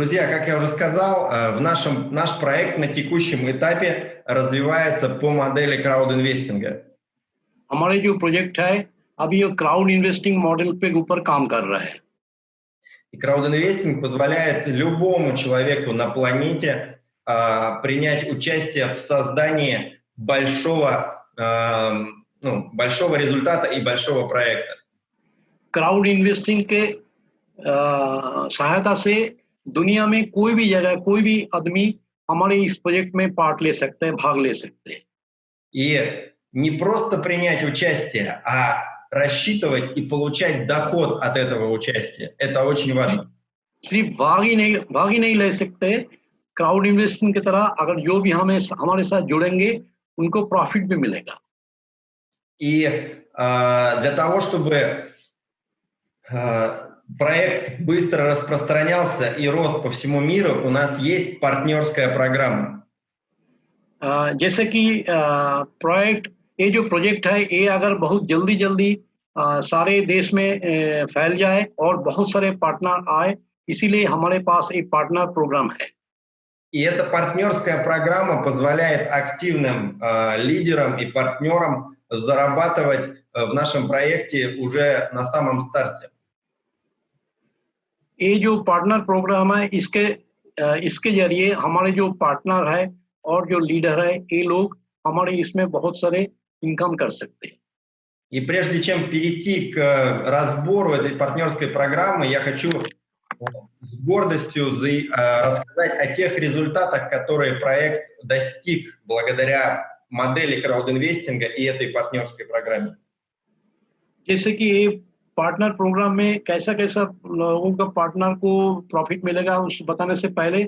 Друзья, как я уже сказал, наш проект на текущем этапе развивается по модели краудинвестинга. हमारे जो प्रोजेक्ट है अभी ये क्राउड इन्वेस्टिंग मॉडल पे ऊपर काम कर रहा है. И краудинвестинг позволяет любому человеку на планете принять участие в создании большого результата и большого проекта. क्राउड इन्वेस्टिंग के सहायता से दुनिया में कोई भी जगह कोई भी आदमी हमारे इस प्रोजेक्ट में पार्ट ले सकते हैं, भाग ले सकते हैं. И не просто принять участие, а рассчитывать и получать доход от этого участия. Это очень важно. सिर्फ भाग ही नहीं ले सकते. क्राउड इन्वेस्टिंग की तरह अगर जो भी हमारे साथ जुड़ेंगे उनको प्रॉफिट भी मिलेगा. И для того, чтобы проект быстро распространялся и рос по всему миру, у нас есть партнерская программа. जैसे कि ये जो प्रोजेक्ट है ये अगर बहुत जल्दी सारे देश में फैल जाए और बहुत सारे पार्टनर आए, इसीलिए हमारे पास एक पार्टनर प्रोग्राम है. И эта партнерская программа позволяет активным лидерам и партнерам зарабатывать в нашем проекте уже на самом старте. ये जो पार्टनर प्रोग्राम है इसके जरिए हमारे जो पार्टनर है और जो लीडर है ये लोग हमारे इसमें बहुत सारे इनकम कर सकते हैं. И прежде чем перейти к разбору этой партнерской программы, я хочу с гордостью рассказать о тех результатах, которые проект достиг благодаря модели краудинвестинга и этой партнерской программе. जैसे कि ये पार्टनर प्रोग्राम में कैसा लोगों का पार्टनर को प्रॉफिट मिलेगा उस बताने से पहले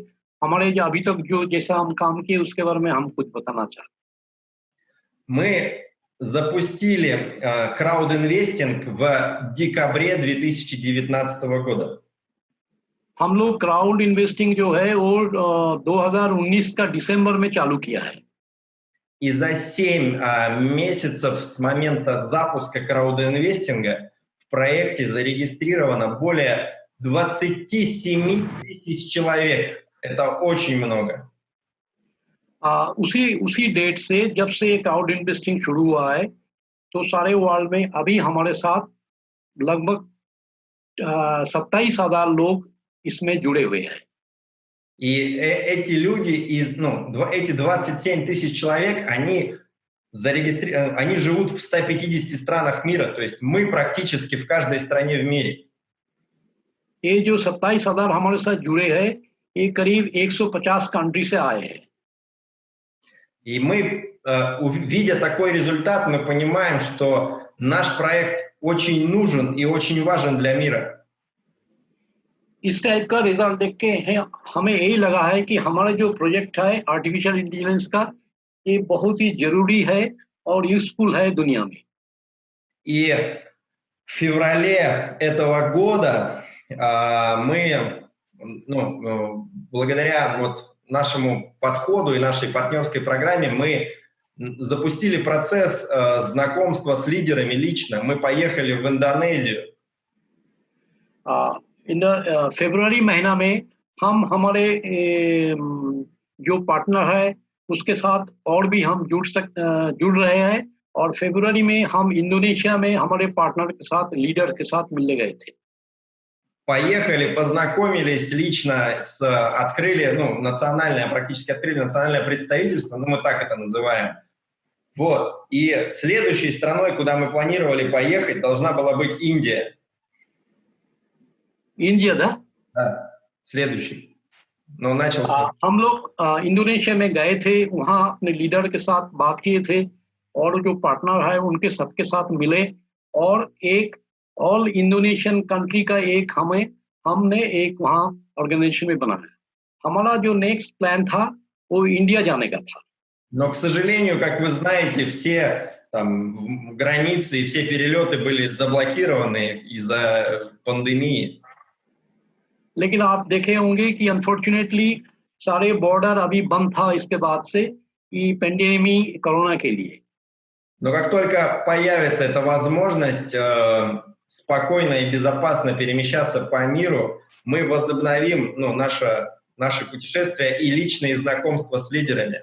हमारे जो अभी तक जो जैसा हम काम किए उसके बारे में हम कुछ बताना चाहते हैं. Мы запустили краудинвестинг в декабре 2019 года. हम लोग क्राउड इन्वेस्टिंग जो है वो 2019 का दिसंबर में चालू किया है. И за 7 месяцев с момента запуска краудинвестинга в проекте зарегистрировано более 27 тысяч человек. Это очень много. उसी डेट से जब से क्राउड इन्वेस्टिंग शुरू हुआ है तो सारे वर्ल्ड में अभी हमारे साथ लगभग 27,000 लोग इसमें जुड़े हुए हैं. И эти люди, эти 27 тысяч человек, они живут в 150 странах мира, то есть мы практически в каждой стране в мире. ये जो 27,000 हमारे साथ जुड़े हैं ये करीब 150 कंट्री से आए हैं. И мы, видя такой результат, мы понимаем, что наш проект очень нужен и очень важен для мира. इस टाइप का रिजल्ट देख के हमें यही लगा है कि हमारा जो प्रोजेक्ट है आर्टिफिशियल इंटेलिजेंस का ये बहुत ही जरूरी है और यूजफुल है दुनिया में. И в феврале этого года мы, благодаря нашему подходу и нашей партнерской программе, мы запустили процесс знакомства с лидерами лично. Мы поехали в Индонезию. फरवरी महीना में हम हमारे जो पार्टनर है उसके साथ और भी हम जुड़ रहे हैं और फरवरी में हम इंडोनेशिया में हमारे पार्टनर के साथ लीडर के साथ मिलने गए थे. Поехали, познакомились лично, практически открыли национальное представительство, мы так это называем. Вот. И следующей страной, куда мы планировали поехать, должна была быть Индия. इंडिया था? Да, следующий. Но начался. हम लोग इंडोनेशिया में गए थे, वहाँ अपने लीडर के साथ बात किए थे और जो पार्टनर है उनके सबके साथ मिले और एक ऑल इंडोनेशियन कंट्री का हमने एक वहाँ ऑर्गेनाइजेशन में बनाया. हमारा जो नेक्स्ट प्लान था वो इंडिया जाने का था. Но, к сожалению, как вы знаете, все границы и все перелеты были заблокированы из-за пандемии. लेकिन आप देखे होंगे कि अनफॉर्चुनेटली सारे बॉर्डर अभी बंद था इसके बाद से कि पेंडेमिक कोरोना के लिए. Но как только появится эта возможность спокойно и безопасно перемещаться по миру, мы возобновим наше путешествие и личные знакомства с лидерами.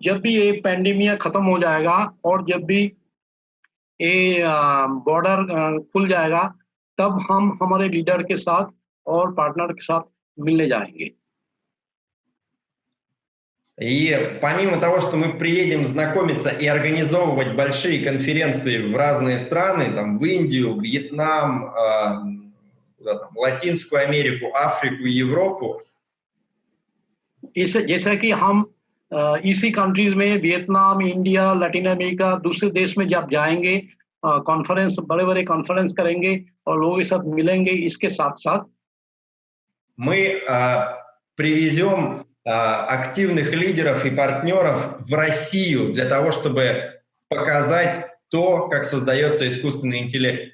जब भी ये पैंडेमिया खत्म हो जाएगा और जब भी ये बॉर्डर खुल जाएगा, तब हम हमारे लीडर के साथ और पार्टनर के साथ मिलने जाएंगे. И помимо того, что мы приедем знакомиться и организовывать большие конференции в разные страны, там, в Индию, Вьетнам, Латинскую Америку, Африку и Европу, जैसा कि हम इसी कंट्रीज में वियतनाम, इंडिया, लैटिन अमेरिका, दूसरे देश में जब जाएंगे, कॉन्फ्रेंस, बड़े बड़े कॉन्फ्रेंस करेंगे और लोगों के साथ मिलेंगे, इसके साथ साथ мы привезем активных лидеров и партнеров в Россию для того, чтобы показать то, как создается искусственный интеллект.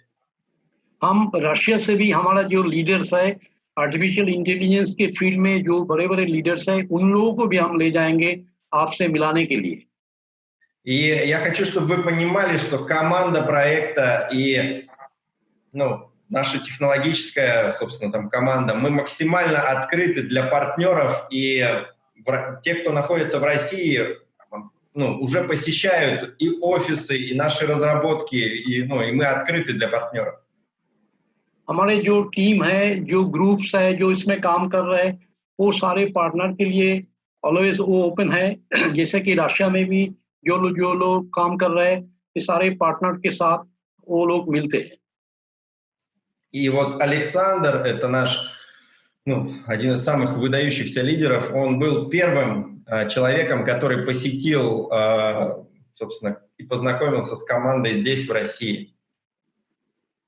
हम रशिया से भी हमारा जो लीडर्स है आर्टिफिशियल इंटेलिजेंस के फील्ड में, जो बड़े बड़े लीडर्स हैं, उन लोगों को भी हम ले जाएंगे आपसे मिलाने के लिए. И я хочу, чтобы вы понимали, что команда проекта и наша технологическая, собственно, там команда, мы максимально открыты для партнеров, и те, кто находится в России, уже посещают и офисы, и наши разработки, и мы открыты для партнеров. हमारे जो टीम है, जो ग्रुप्स है, जो इसमें काम कर रहे हैं, वो सारे पार्टनर के लिए ऑलवेज वो ओपन है. जैसे कि रशिया में भी जो लोग काम कर रहे हैं, ये सारे पार्टनर के साथ वो लोग मिलते हैं. И вот Александр, это наш, один из самых выдающихся лидеров, он был первым человеком, который посетил, собственно, и познакомился с командой здесь, в России.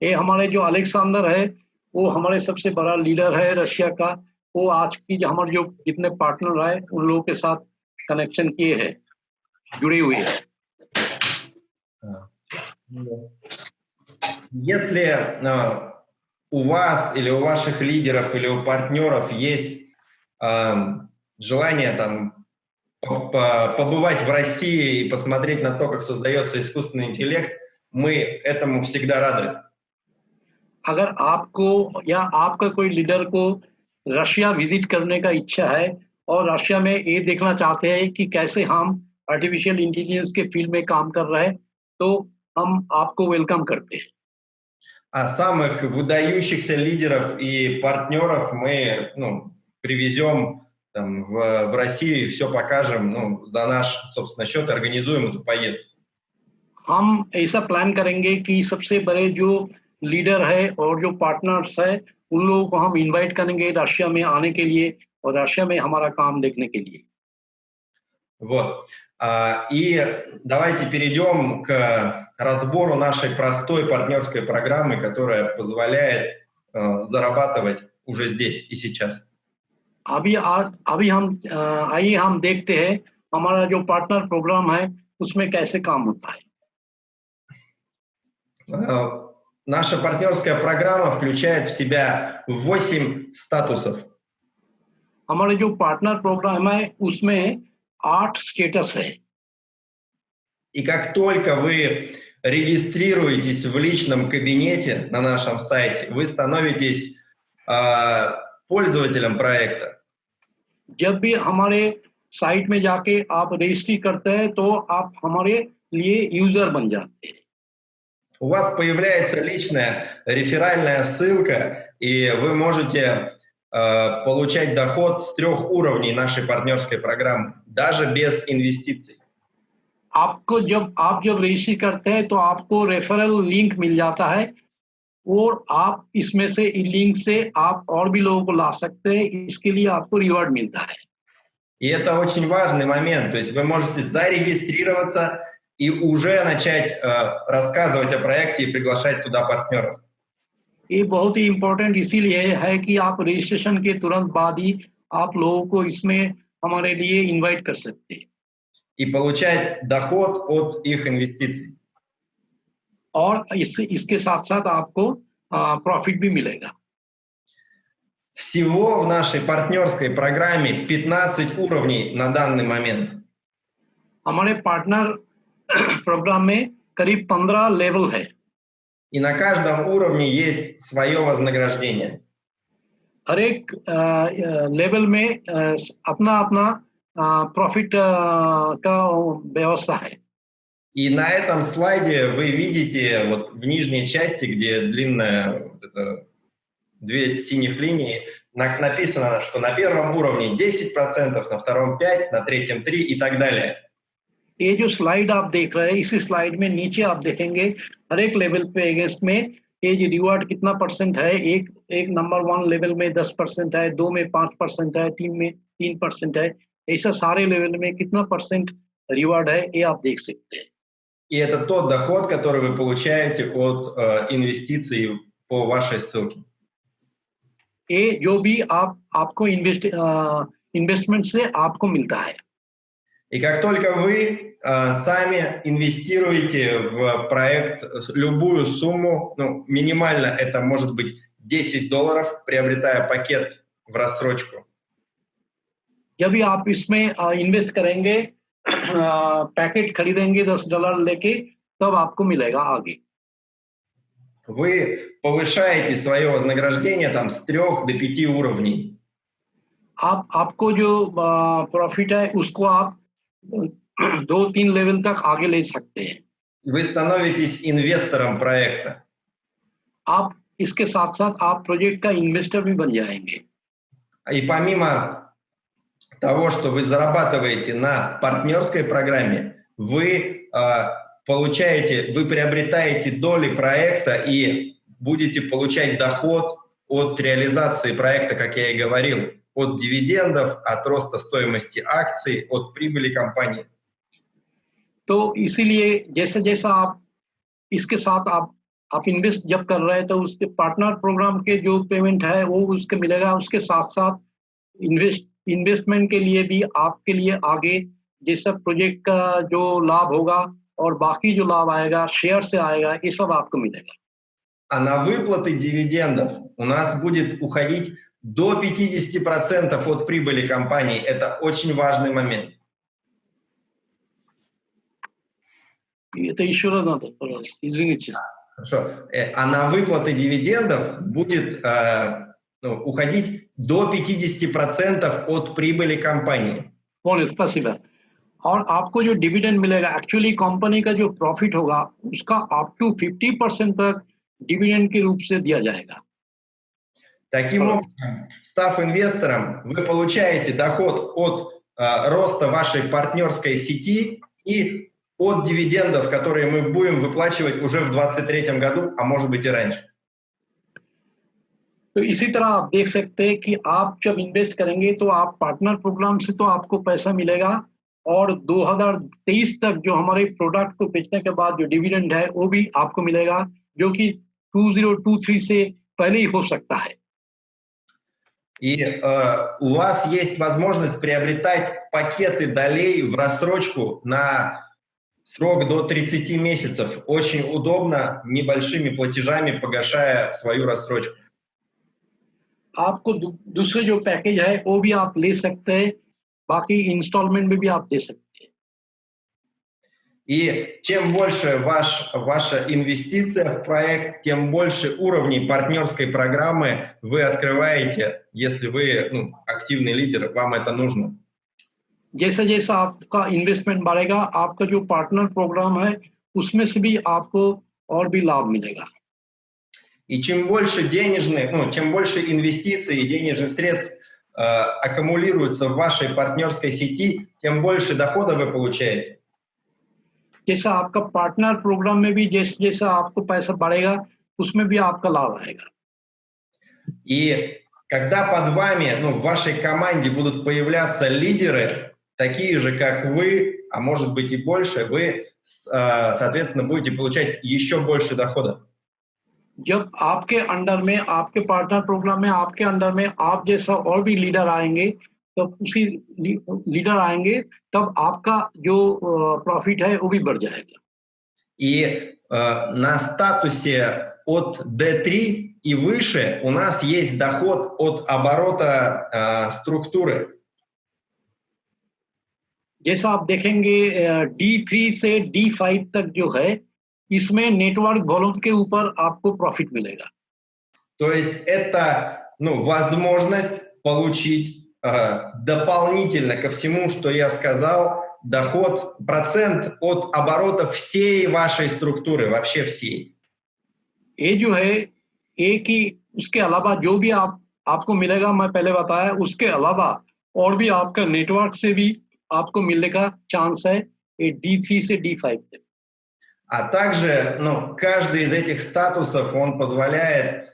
ये हमारे जो अलेक्जेंडर है, वो हमारे सबसे बड़ा लीडर है रशिया का. वो आज की जो हमारे जो जितने पार्टनर है, उन लोगों के साथ कनेक्शन किए हैं, जुड़े हुए हैं. Если у вас или у ваших лидеров или у партнеров есть желание там побывать в России и посмотреть на то, как создается искусственный интеллект, мы этому всегда рады. अगर आपको या आपका कोई लीडर को रशिया विजिट करने का इच्छा है और रशिया में ये देखना चाहते हैं कि कैसे हम आर्टिफिशियल इंटेलिजेंस के फील्ड में काम कर रहे हैं, तो हम आपको वेलकम करते हैं. А самых выдающихся лидеров и партнеров мы привезем в Россию, все покажем за наш, собственно, счет, организуем эту поездку. हम ऐसा प्लान करेंगे कि सबसे बड़े जो लीडर है और जो पार्टनर्स है, उन लोगों को हम इनवाइट करेंगे रशिया में आने के लिए और रशिया में हमारा काम देखने के लिए. Вот. И давайте перейдем к разбору нашей простой партнерской программы, которая позволяет зарабатывать уже здесь и сейчас. आइए हम देखते हैं हमारा जो पार्टनर प्रोग्राम है उसमें कैसे काम होता है. Наша партнерская программа включает в себя 8 статусов. हमारे जो पार्टनर प्रोग्राम है उसमें 8 स्टेटस है. И как только вы регистрируетесь в личном кабинете на нашем сайте, вы становитесь пользователем проекта. जब भी हमारे साइट में जाके आप रजिस्ट्री करते हैं, तो आप हमारे लिए यूजर बन जाते हैं. У вас появляется личная реферальная ссылка, и вы можете получать доход с 3 уровней нашей партнерской программы, даже без инвестиций. जब आप रजिस्ट्री करते हैं, तो आपको रेफरल लिंक मिल जाता है और आप इसमें से लिंक से आप और भी लोगों को ला सकते हैं. इसके लिए आपको रिवॉर्ड मिलता है. И это очень важный момент. То есть вы можете зарегистрироваться и уже начать рассказывать о проекте и приглашать туда партнеров. ये बहुत ही इम्पोर्टेंट इसीलिए है कि आप रजिस्ट्रेशन के तुरंत बाद ही आप लोगों को इसमें हमारे लिए इनवाइट कर सकते हैं. И получать доход от их инвестиций. और इसके साथ साथ आपको प्रॉफिट भी मिलेगा. Всего в нашей партнерской программе 15 уровней на данный момент. हमारे पार्टनर प्रोग्राम में करीब 15 लेवल है. И на каждом уровне есть свое вознаграждение. हर एक लेवल में अपना अपना प्रॉफिट का व्यवस्था है. И на этом слайде вы видите вот в нижней части, где длинная вот эта, две синих линии, написано, что на первом уровне 10%, на втором 5%, на третьем 3% и так далее. ये जो स्लाइड आप देख रहे हैं, इसी स्लाइड में नीचे आप देखेंगे हर एक लेवल पे अगेंस्ट में ये जो रिवार्ड कितना परसेंट है. एक नंबर 1 लेवल में 10% है, 2 में 5% है, 3 में 3% है. ऐसा सारे लेवल में कितना परसेंट रिवार्ड है ये आप देख सकते हैं. И это тот доход, который вы получаете от инвестиций по вашей ссылке. ये जो भी आपको इन्वेस्टमेंट से आपको मिलता है. И как только вы сами инвестируете в проект любую сумму, ну, минимально это может быть $10, приобретая пакет в рассрочку. जब भी आप इसमें इन्वेस्ट करेंगे, पैकेट खरीदेंगे $10 लेके, तब आपको मिलेगा आगे. Вы повышаете свое вознаграждение там с 3 до 5 уровней. आपको जो प्रॉफिट है उसको आप 2-3 लेवल तक आगे ले सकते हैं. Вы становитесь инвестором проекта. आप इसके साथ साथ आप प्रोजेक्ट का इन्वेस्टर भी बन जाएंगे. И помимо того, что вы зарабатываете на партнерской программе, вы вы приобретаете доли проекта и будете получать доход от реализации проекта, как я и говорил, от дивидендов, от роста стоимости акций, от прибыли компании. तो इसीलिए जैसे जैसा आप इसके साथ आप इन्वेस्ट जब कर रहे हैं तो उसके पार्टनर प्रोग्राम के जो पेमेंट है वो उसके मिलेगा. उसके साथ साथ इन्वेस्टमेंट के लिए भी आपके लिए आगे जैसा प्रोजेक्ट का जो लाभ होगा और बाकी जो लाभ आएगा शेयर से आएगा, ये सब आपको मिलेगा. А на выплаты дивидендов у нас будет уходить до 50% от прибыли компании. Это очень важный момент. Это еще раз надо, пожалуйста, извините. Хорошо. А на выплаты дивидендов будет уходить до 50% от прибыли компании. Понял, спасибо. और आपको जो डिविडेंड मिलेगा, एक्चुअली कंपनी का जो प्रॉफिट होगा उसका अप टू 50% तक डिविडेंड के रूप से दिया जाएगा. Таким образом, став инвестором, вы получаете доход от роста вашей партнерской сети и от дивидендов, которые мы будем выплачивать уже в 2023 году, а может быть и раньше. तो इसी तरह आप देख सकते हैं कि आप जब इन्वेस्ट करेंगे तो आप पार्टनर प्रोग्राम से तो आपको पैसा मिलेगा और 2023 तक जो हमारे प्रोडक्ट को बेचने के बाद जो डिविडेंड है वो भी आपको मिलेगा, जो कि 2023 से पहले ही हो सकता है. И у вас есть возможность приобретать пакеты долей в рассрочку на срок до 30 месяцев. Очень удобно, небольшими платежами погашая свою рассрочку. आपको दूसरे जो पैकेज है वो भी आप ले सकते हैं, बाकी इंस्टॉलमेंट में भी आप दे सकते हैं. И чем больше ваша инвестиция в проект, тем больше уровней партнерской программы вы открываете, если вы активный лидер, вам это нужно. जैसा जैसा आपका इन्वेस्टमेंट बढ़ेगा, आपका जो पार्टनर प्रोग्राम है उसमें से भी आपको और भी लाभ मिलेगा. И чем больше чем больше инвестиций и денежных средств аккумулируется в вашей партнерской сети, тем больше дохода вы получаете. जैसा आपका पार्टनर प्रोग्राम में भी जैसा आपको पैसा बढ़ेगा उसमें भी आपका लाभ आएगा. И когда под вами, в вашей команде будут появляться лидеры, такие же, как вы, а может быть и больше, вы, соответственно, будете получать еще больше дохода. जब आपके अंडर में, आपके पार्टनर प्रोग्राम में, आपके अंडर में आप जैसा और भी लीडर आएंगे, तब उसी लीडर आएंगे तब आपका जो प्रॉफिट है वो भी बढ़ जाएगा. И на статусе от D3 и выше у нас есть доход от оборота структуры. जैसा आप देखेंगे D3 से D5 तक जो है, इसमें नेटवर्क वॉल्यूम के ऊपर आपको प्रॉफिट मिलेगा. То есть это возможность получить дополнительно ко всему, что я сказал, доход, процент от оборота всей вашей структуры, вообще всей. ये जो है एक ही, उसके अलावा जो भी आपको मिलेगा, मैं पहले बताया, उसके अलावा और भी आपका नेटवर्क से भी आपको मिलने का चांस है D3 से D5 तक। А также, каждый из этих статусов, он позволяет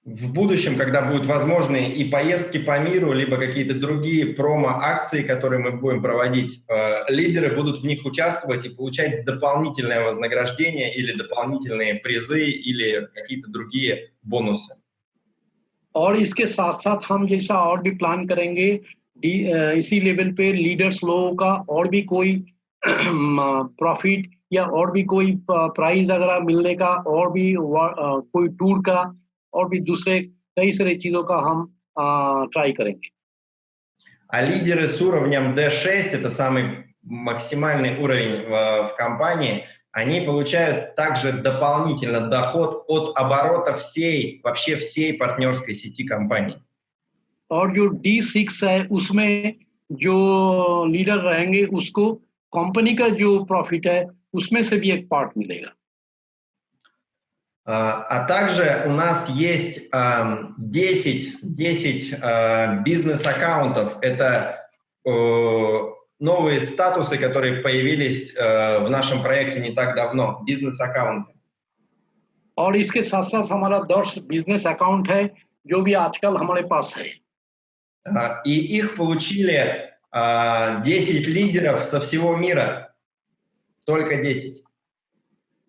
в будущем, когда будут возможны и поездки по миру, либо какие-то другие промо-акции, которые мы будем проводить, лидеры будут в них участвовать и получать дополнительное вознаграждение или дополнительные призы или какие-то другие бонусы. और इसके साथ साथ हम जैसा और भी प्लान करेंगे इसी लेवल पे लीडर्स लोगों का और भी कोई प्रॉफिट या और भी कोई प्राइज अगर मिलने का, और भी कोई टूर का और भी दूसरे कई सारे चीजों का हम ट्राई करेंगे। А лидеры с уровнем D6, это самый максимальный уровень в компании, они получают также дополнительно доход от оборота вообще всей партнерской сети компаний. और जो D6 है उसमें जो लीडर रहेंगे उसको कंपनी का जो प्रॉफिट है उसमें से भी एक पार्ट मिलेगा। А также у нас есть 10 бизнес-аккаунтов. Это новые статусы, которые появились в нашем проекте не так давно. Бизнес-аккаунты. और इसके साथ साथ हमारा 10 बिजनेस अकाउंट है जो भी आजकल हमारे पास है। И их получили 10 лидеров со всего мира. Только 10.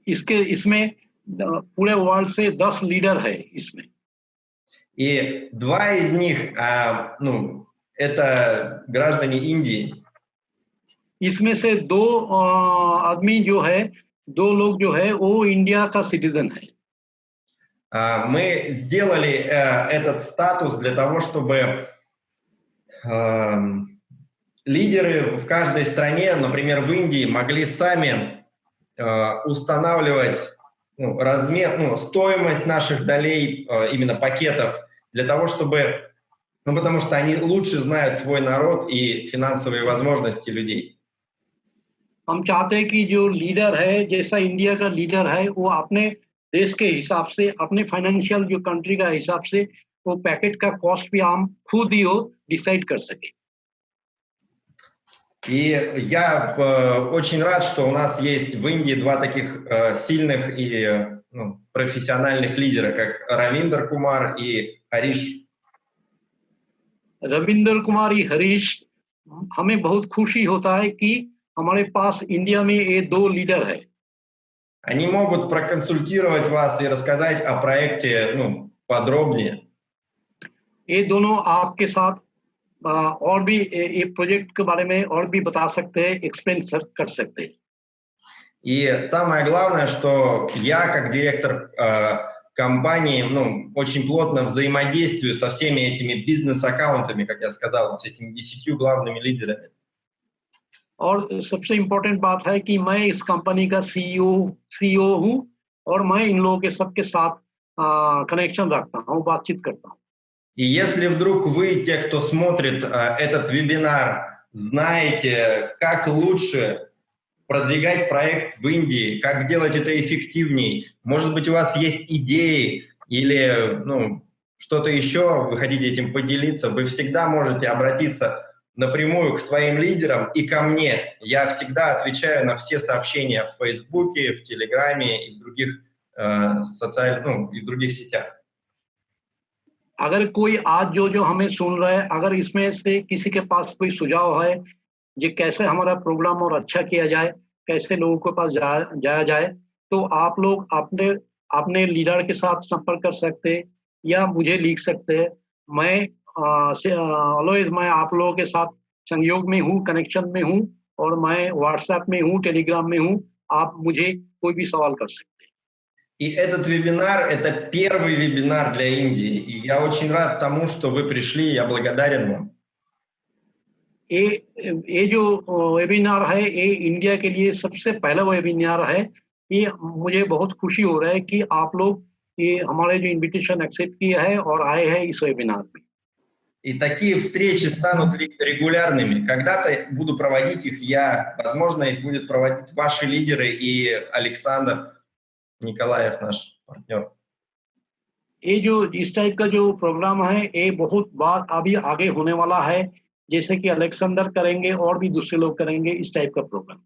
इसमें पूरे वर्ल्ड से 10 लीडर है इसमें। И 2 из них, это граждане Индии. इसमें से 2 आदमी जो है, 2 लोग जो है वो इंडिया का सिटीजन है। Мы сделали этот статус для того, чтобы лидеры в каждой стране, например, в Индии, могли сами устанавливать размер, стоимость наших долей, именно пакетов, для того, чтобы, потому что они лучше знают свой народ и финансовые возможности людей. हम चाहते हैं कि जो लीडर है, जैसा इंडिया का लीडर है, वो अपने देश के हिसाब से, अपने फाइनेंशियल जो कंट्री का हिसाब से वो पैकेट का कॉस्ट भी हम खुद ही डिसाइड कर सके। И я очень рад, что у нас есть в Индии 2 таких сильных и профессиональных лидера, как Равиндр Кумар и Хариш. रविंदर कुमार и हरीश, हमें बहुत खुशी होता है कि हमारे पास इंडिया में ये 2 लीडर है। Они могут проконсультировать вас и рассказать о проекте подробнее. ये दोनों आपके साथ और भी ये प्रोजेक्ट के बारे में और भी बता सकते हैं, एक्सप्लेन कर सकते हैं। И самое главное, что я, как директор компании, очень плотно взаимодействую со всеми этими бизнес-аккаунтами, как я сказал, с этими 10 главными лидерами. और सबसे इम्पोर्टेंट बात है कि मैं इस कंपनी का सीईओ हूँ और मैं इन लोगों के सबके साथ कनेक्शन रखता हूँ, बातचीत करता हूँ। И если вдруг вы, те, кто смотрит этот вебинар, знаете, как лучше продвигать проект в Индии, как делать это эффективнее, может быть, у вас есть идеи или что-то еще, вы хотите этим поделиться, вы всегда можете обратиться напрямую к своим лидерам и ко мне. Я всегда отвечаю на все сообщения в Фейсбуке, в Телеграме и в других и в других сетях. अगर कोई आज जो हमें सुन रहा है, अगर इसमें से किसी के पास कोई सुझाव है जो कैसे हमारा प्रोग्राम और अच्छा किया जाए, कैसे लोगों के पास जाया जाए, तो आप लोग अपने लीडर के साथ संपर्क कर सकते हैं या मुझे लिख सकते हैं। मैं ऑलवेज मैं आप लोगों के साथ संयोग में हूँ, कनेक्शन में हूँ, और मैं व्हाट्सएप में हूँ, टेलीग्राम में हूँ। आप मुझे कोई भी सवाल कर सकते हैं। И этот вебинар – это первый вебинар для Индии. И я очень рад тому, что вы пришли, я благодарен вам. ये जो वेबिनार है, ये इंडिया के लिए सबसे पहला वेबिनार है। ये मुझे बहुत खुशी हो रहा है कि आप लोग ये हमारे जो इनविटेशन एक्सेप्ट किया है और आए हैं इस वेबिनार में। И такие встречи станут регулярными. Когда-то буду проводить их я, возможно, их будет проводить ваши лидеры и Александр Николаев, наш партнер. ये जो इस टाइप का जो प्रोग्राम है ये बहुत बार अभी आगे होने वाला है, जैसे कि अलेक्जेंडर करेंगे और भी दूसरे लोग करेंगे इस टाइप का प्रोग्राम।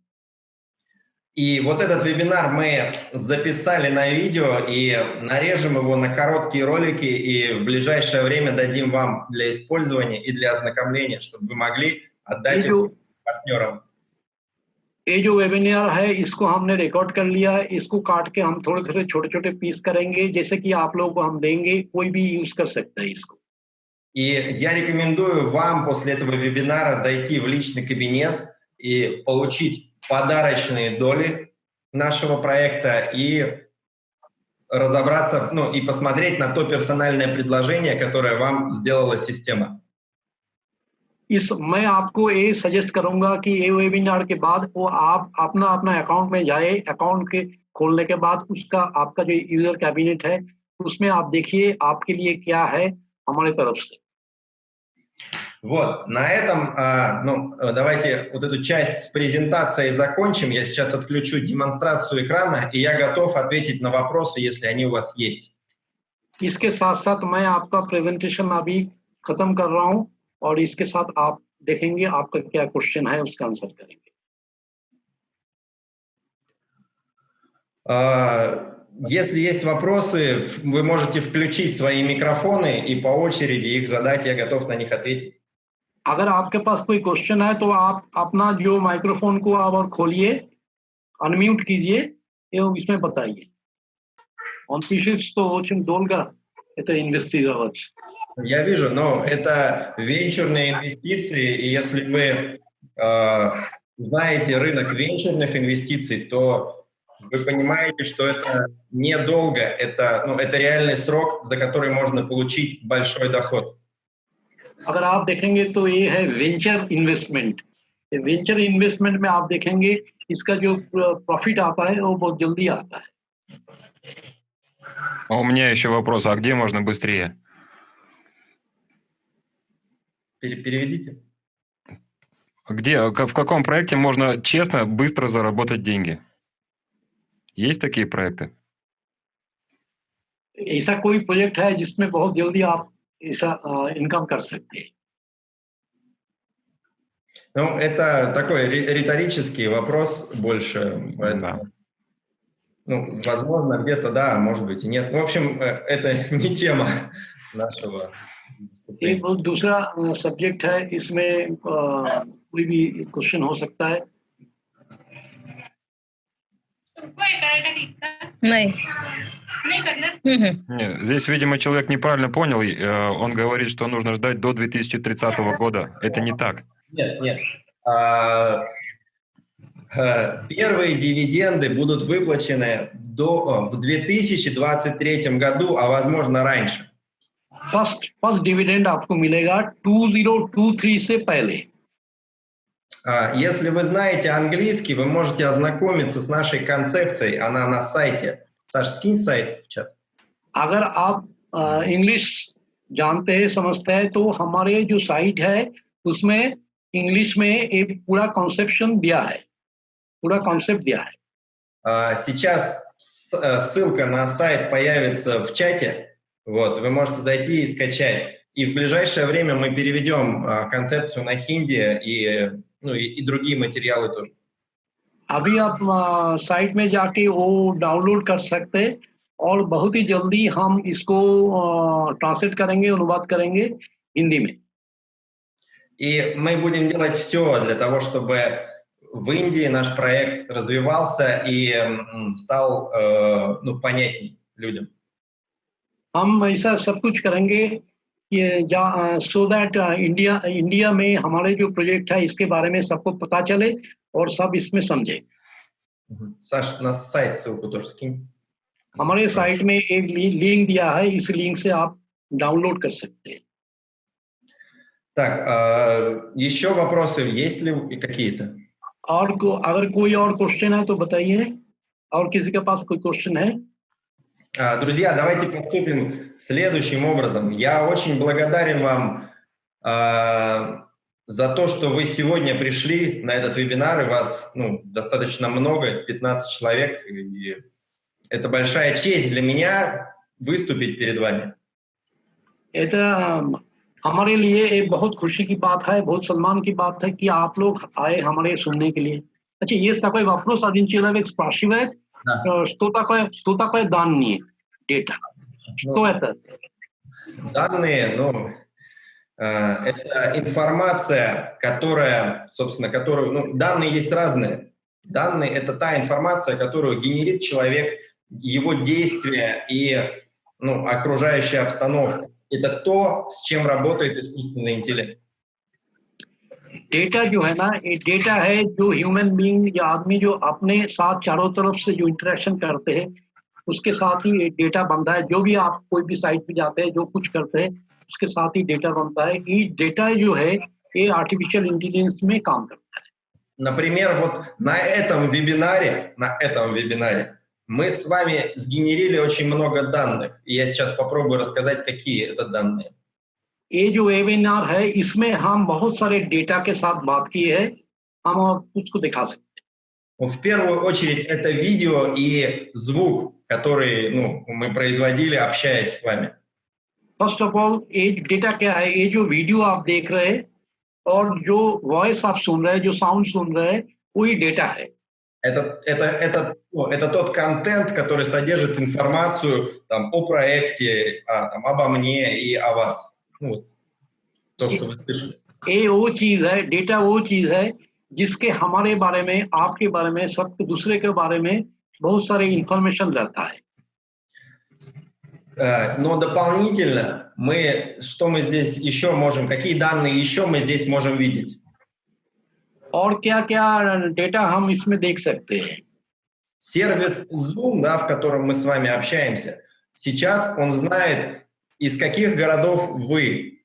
И вот этот вебинар мы записали на видео и нарежем его на короткие ролики и в ближайшее время дадим вам для использования и для ознакомления, чтобы вы могли отдать это партнерам. ये जो वेबिनार है इसको हमने रिकॉर्ड कर लिया है, इसको काट के हम थोड़े-थोड़े छोटे-छोटे पीस करेंगे, जैसे कि आप लोगों को हम देंगे, कोई भी यूज कर सकता है इसको। И я рекомендую вам после этого вебинара зайти в личный кабинет и получить подарочные доли нашего проекта и разобраться, ну, и посмотреть на то персональное предложение, которое вам сделала система. मैं आपको ये सजेस्ट करूंगा कि ये वेबिनार के बाद वो आप अपना अकाउंट में जाए, अकाउंट के खोलने के बाद उसका आपका जो यूजर कैबिनेट है उसमें आप देखिए आपके लिए क्या है हमारे तरफ से। Вот, на этом, давайте вот эту часть с презентацией закончим. Я сейчас отключу демонстрацию экрана, и я готов ответить на вопросы, если они у вас есть. इसके साथ-साथ मैं आपका प्रेजेंटेशन अभी खत्म कर रहा हूं और इसके साथ आप देखेंगे आपका क्या क्वेश्चन है उसका आंसर करेंगे। Если есть вопросы, вы можете включить свои микрофоны и по очереди их задать, я готов на них ответить. अगर आपके पास कोई क्वेश्चन है तो आप अपना जो माइक्रोफोन को आप और खोलिए, अनम्यूट कीजिए एवं इसमें बताइए. Он пишет, что очень долго это инвестировать. Я вижу, но это венчурные инвестиции, и если вы знаете рынок венчурных инвестиций, то вы понимаете, что это недолго, это реальный срок, за который можно получить большой доход. अगर आप देखेंगे तो ये है वेंचर इन्वेस्टमेंट. वेंचर इन्वेस्टमेंट में आप देखेंगे इसका जो प्रॉफिट आता है वो बहुत जल्दी आता है. А у меня еще вопрос, а где можно быстрее? Переведите. В каком проекте можно честно, быстро заработать деньги? Есть такие проекты? ऐसा कोई प्रोजेक्ट है जिसमें बहुत जल्दी आप ऐसा इनकम कर सकते हैं? Ну, это такой риторический вопрос больше. Да. Ну, возможно, где-то да, может быть и нет. В общем, это не тема нашего выступления. एक दूसरा सब्जेक्ट है, इसमें कोई भी क्वेश्चन हो सकता है. नहीं. Нет, здесь, видимо, человек неправильно понял. Он говорит, что нужно ждать до 2030 года. Это не так. Нет. Первые дивиденды будут выплачены в 2023 году, а возможно раньше. फर्स्ट डिविडेंड आपको मिलेगा 2023 से पहले. Если вы знаете английский, вы можете ознакомиться с нашей концепцией, она на сайте. Саш, скинь сайт в чат. अगर आप इंग्लिश जानते हैं, समझते हैं, तो हमारे जो साइट है उसमें इंग्लिश में एक पूरा कॉन्सेप्शन दिया है, पूरा कॉन्सेप्ट दिया है. Сейчас ссылка на сайт появится в чате. Вот, вы можете зайти и скачать. И в ближайшее время мы переведем концепцию на хинди и другие материалы тоже. अभी आप साइट में जाके वो डाउनलोड कर सकते हैं और बहुत ही जल्दी हम इसको ट्रांसलेट करेंगे, अनुवाद करेंगे हिंदी में. И мы будем делать все для того, чтобы в Индии наш проект развивался и стал понятней людям. हम ऐसा सब कुछ करेंगे कि सो दैट इंडिया में हमारे जो प्रोजेक्ट है इसके बारे में सबको पता चले और सब इसमें समझे. Саш, на сайт ссылку тоже скинь. हमारे साइट में एक लिंक दिया है, इस लिंक से आप डाउनलोड कर सकते हैं. Так, еще вопросы есть ли какие-то? और अगर कोई और क्वेश्चन है तो बताइए. और किसी के पास कोई क्वेश्चन है? Друзья, давайте поступим следующим образом. Я очень благодарен вам за то, что вы сегодня пришли на этот вебинар, и вас достаточно много, 15 человек, и это большая честь для меня выступить перед вами. Это हमारे लिए एक बहुत खुशी की बात है, बहुत सम्मान की बात है कि आप लोग आए हमारे सुनने के लिए. Значит, есть такой вопрос, один человек спрашивает, Да. что такое данные, data? Что это? Данные, это информация, данные есть разные. Данные – это та информация, которую генерит человек, его действия и окружающая обстановка. Это то, с чем работает искусственный интеллект. डेटा जो है ना, ये डेटा है जो ह्यूमन बीइंग या आदमी जो अपने साथ चारों तरफ से जो इंटरेक्शन करते हैं उसके साथ ही डेटा बनता है. जो भी आप कोई भी साइट पे जाते हैं, जो कुछ करते हैं उसके साथ ही डेटा बनता है. ये डेटा जो है ये आर्टिफिशियल इंटेलिजेंस में काम करता है. Например, вот на этом вебинаре мы с вами сгенерили очень много данных. И я сейчас попробую рассказать, какие это данные. ये जो वेबिनार है इसमें हम बहुत सारे डेटा के साथ बात की है, हम उसको दिखा सकते हैं. В первую очередь это видео и звук, который мы производили, общаясь с вами. फर्स्ट ऑफ ऑल ये डेटा क्या है? ये जो वीडियो आप देख रहे हैं और जो वॉइस आप सुन रहे हैं, जो साउंड सुन रहे हैं, वही डेटा है. Это тот контент, который содержит информацию о проекте, обо мне и о вас. То, что вы слышали. ये वो चीज है, डेटा वो चीज है जिसके हमारे बारे में, आपके बारे में, सब दूसरे के बारे में बहुत सारे इंफॉर्मेशन रहता है. Но дополнительно какие данные еще мы здесь можем видеть? और क्या-क्या डेटा हम इसमें देख सकते हैं. Сервис Zoom, в котором мы с вами общаемся, сейчас он знает, из каких городов вы.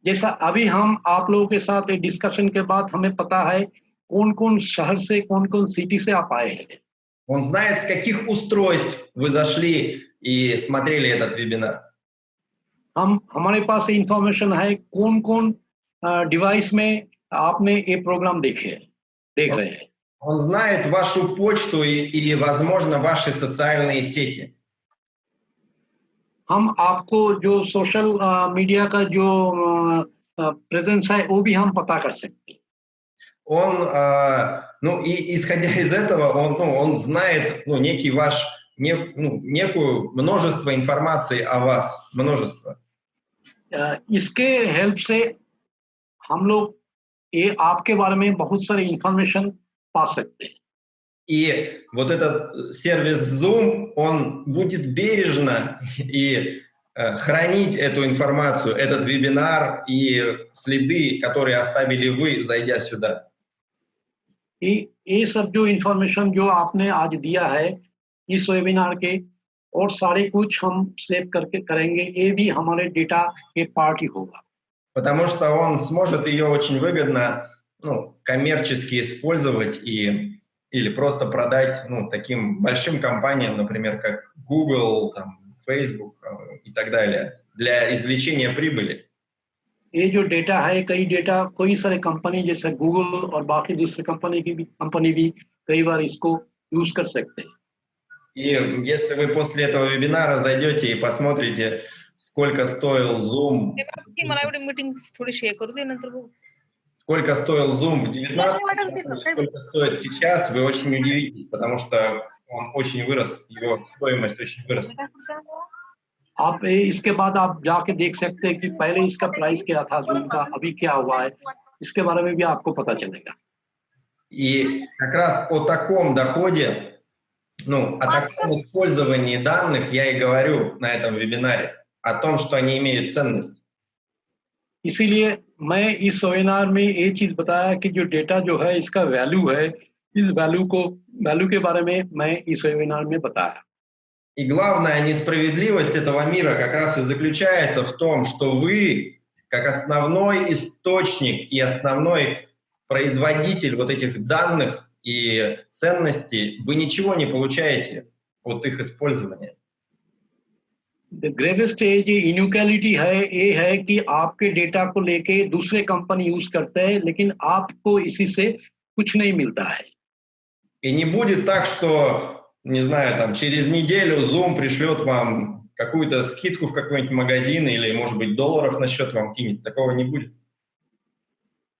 जैसा अभी हम आप लोगों के साथ डिस्कशन के बाद हमें पता है कौन-कौन शहर से, कौन-कौन सिटी से आप आए हैं. Он знает, с каких устройств вы зашли и смотрели этот вебинар. हमारे पास इंफॉर्मेशन है कौन-कौन डिवाइस में आपने ये प्रोग्राम देख रहे हैं. Он знает вашу почту и, возможно, ваши социальные сети. हम आपको जो सोशल मीडिया का जो प्रेजेंस है वो भी हम पता कर सकते हैं. Исходя из этого, он знает некую множество информации о вас, множество. इसके हेल्प से हम लोग ये आपके बारे में बहुत सारे इंफॉर्मेशन पा सकते हैं. И вот этот сервис Zoom, он будет бережно и хранить эту информацию, этот вебинар и следы, которые оставили вы, зайдя сюда. ये सब जो इंफॉर्मेशन जो आपने आज दिया है इस वेबिनार के और सारे कुछ हम सेव करके करेंगे, ये भी हमारे डेटा के पार्ट ही होगा. Потому что он сможет ее очень выгодно, коммерчески использовать или просто продать таким большим компаниям, например, как Google, Facebook и так далее, для извлечения прибыли. ये जो डेटा है, कई सारे कंपनी जैसे गूगल और बाकी दूसरे कंपनी भी कई बार इसको यूज कर सकते हैं. И если вы после этого вебинара зайдете и посмотрите, сколько стоил Zoom, сколько стоил Zoom в 19 сколько стоит сейчас, вы очень удивитесь, потому что он очень вырос, его стоимость очень выросла. आप इसके बाद आप जाके देख सकते हैं कि पहले इसका प्राइस क्या था Zoom का, अभी क्या हुआ है, इसके बारे में भी आपको पता चलेगा. И как раз о таком доходе, о таком использовании данных я и говорю на этом вебинаре, о том, что они имеют ценность. इसीलिए मैं इस वेबिनार में ये चीज बताया कि जो डेटा जो है इसका वैल्यू है, इस वैल्यू के बारे में मैं इस वेबिनार में बताया. И главная несправедливость этого мира как раз и заключается в том, что вы, как основной источник и основной производитель вот этих данных и ценностей, вы ничего не получаете. от их использования. द ग्रेवेस्ट एज इनइक्वालिटी है ये है कि आपके डेटा को लेके दूसरे कंपनी यूज करते हैं लेकिन आपको इसी से कुछ नहीं मिलता है. И не будет так, что, не знаю, там, через неделю Zoom пришлет вам какую-то скидку в какой-нибудь магазин или, может быть, долларов на счет вам кинет. Такого не будет.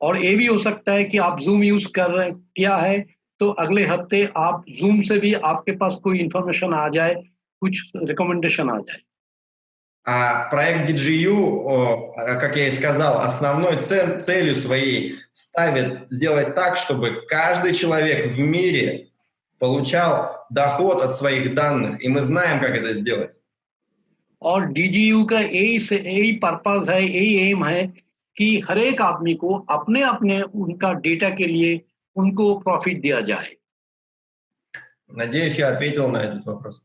और ये भी हो सकता है कि आप Zoom यूज किया है तो अगले हफ्ते आप Zoom से भी आपके पास कोई इंफॉर्मेशन आ जाए, कुछ रिकमेंडेशन आ जाए. А проект DGU, как я и сказал, основной целью своей ставит сделать так, чтобы каждый человек в мире получал доход от своих данных, и мы знаем, как это сделать. और DGU का यही पर्पस है, यही एम है कि हर एक आदमी को अपने अपने उनका डेटा के लिए उनको प्रॉफिट दिया जाए. Надеюсь, я ответил на этот вопрос.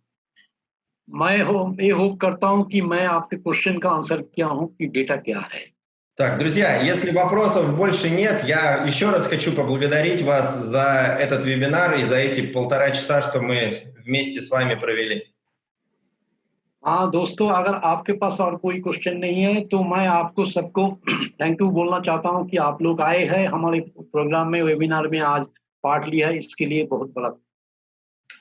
मैं ये होप करता हूं कि मैं आपके क्वेश्चन का आंसर किया हूं कि डेटा क्या है. Так, друзья, если вопросов больше нет, я еще раз хочу поблагодарить вас за этот вебинар и за эти 1,5 часа, что мы вместе с вами провели. हाँ दोस्तों, अगर आपके पास और कोई क्वेश्चन नहीं है तो मैं आपको सबको थैंक यू बोलना चाहता हूं कि आप लोग आए हैं हमारे प्रोग्राम में, वेबिनार में आज पार्ट लिया है, इसके लिए बहुत बड़ा.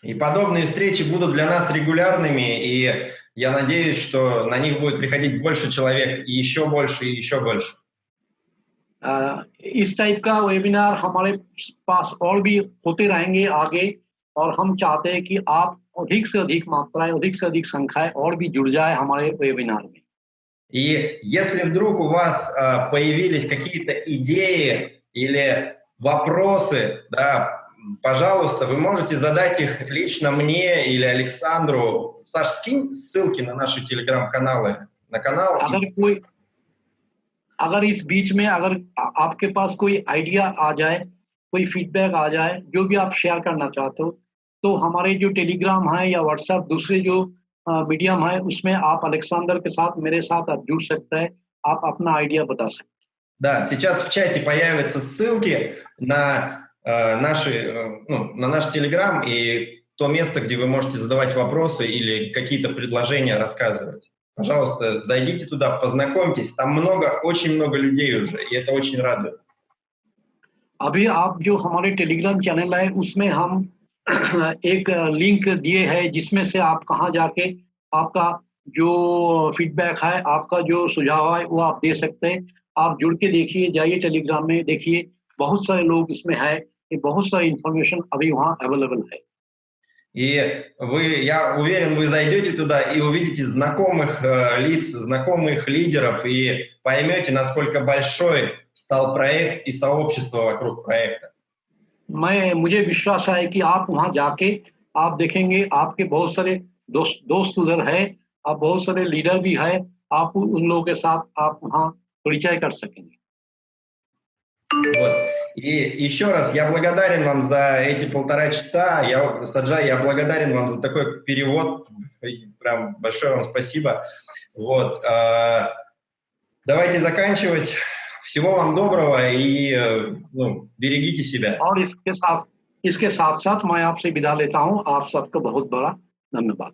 И подобные встречи будут для нас регулярными, и я надеюсь, что на них будет приходить больше человек, и еще больше, и еще больше. इस टाइप का वेबिनार हमारे पास और भी होते रहेंगे आगे, और हम चाहते हैं कि आप अधिक से अधिक मात्राएं, अधिक से अधिक संख्याएं और भी जुड़ जाए हमारे वेबिनार में. И если вдруг у вас появились какие-то идеи или вопросы, да, пожалуйста, вы можете задать их лично мне или Александру. Саш, скинь ссылки на наши телеграм-каналы, на канал. अगर इस बीच में अगर आपके पास कोई आइडिया आ जाए, कोई फीडबैक आ जाए, जो भी आप शेयर करना चाहते हो, तो हमारे जो टेलीग्राम है या व्हाट्सएप दूसरे जो मीडियम है उसमें आप अलेक्सांडर के साथ, मेरे साथ आप जुड़ सकते हैं, आप अपना आइडिया बता सकते हैं. Да, сейчас в чате появятся ссылки на наш телеграм и то место, где вы можете задавать вопросы или какие-то предложения рассказывать. Пожалуйста, зайдите туда, познакомьтесь. Там очень много людей уже, и это очень радует. अभी आप जो हमारे टेलीग्राम चैनल है उसमें हम एक लिंक दिए है जिसमें से आप कहाँ जाके आपका जो फीडबैक है, आपका जो सुझाव है वो आप दे सकते हैं. आप जुड़ के देखिए, जाइए टेलीग्राम में देखिए, बहुत सारे लोग इसमें है, ये बहुत सारी इंफॉर्मेशन अभी वहाँ अवेलेबल है. И я уверен, вы зайдете туда и увидите знакомых лиц, знакомых лидеров и поймете, насколько большой стал проект и сообщество вокруг проекта. मुझे विश्वास है कि आप वहाँ जाके आप देखेंगे आपके बहुत सारे दोस्त उधर है, आप बहुत सारे लीडर भी है, आप उन लोगों के साथ आप वहाँ परिचय कर सकेंगे. Вот. И еще раз я благодарен вам за эти 1,5 часа. Саджай, я благодарен вам за такой перевод. Прям большое вам спасибо. Вот. Давайте заканчивать. Всего вам доброго и берегите себя. और इसके साथ साथ मैं आपसे विदा लेता हूँ. आप सबको बहुत बड़ा धन्यवाद.